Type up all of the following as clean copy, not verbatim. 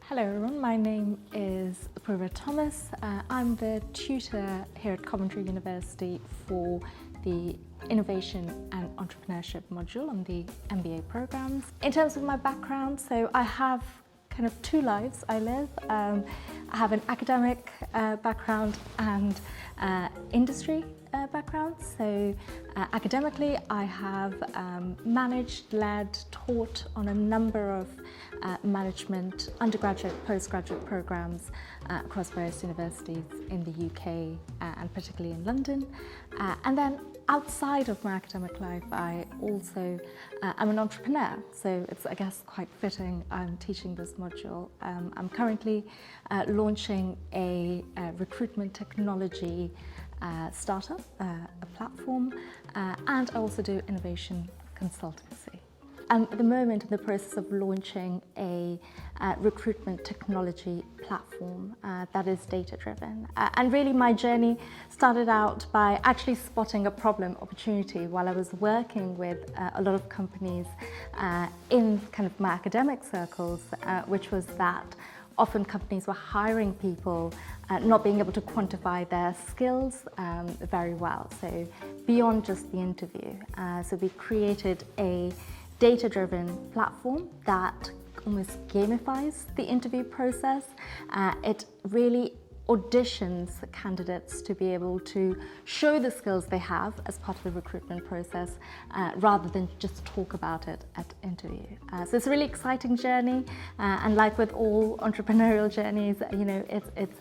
Hello everyone, my name is Apoorva Thomas. I'm the tutor here at Coventry University for the Innovation and Entrepreneurship module on the MBA programs. In terms of my background, so I have kind of two lives I live. I have an academic background and industry background. So academically, I have managed, led, taught on a number of management undergraduate, postgraduate programs across various universities in the UK and particularly in London. And then outside of my academic life, I also am an entrepreneur. So it's, I guess, quite fitting I'm teaching this module. I'm currently launching a recruitment technology startup, a platform, and I also do innovation consultancy. I'm at the moment in the process of launching a recruitment technology platform that is data-driven. And really my journey started out by actually spotting a problem opportunity while I was working with a lot of companies in kind of my academic circles, which was that often companies were hiring people not being able to quantify their skills very well, so beyond just the interview. So we created a data-driven platform that almost gamifies the interview process. It really auditions candidates to be able to show the skills they have as part of the recruitment process rather than just talk about it at interview. So it's a really exciting journey, and like with all entrepreneurial journeys, you know, it's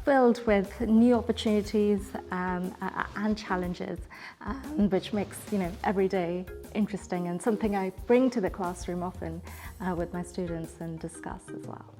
filled with new opportunities and challenges, which makes, you know, every day interesting and something I bring to the classroom often with my students and discuss as well.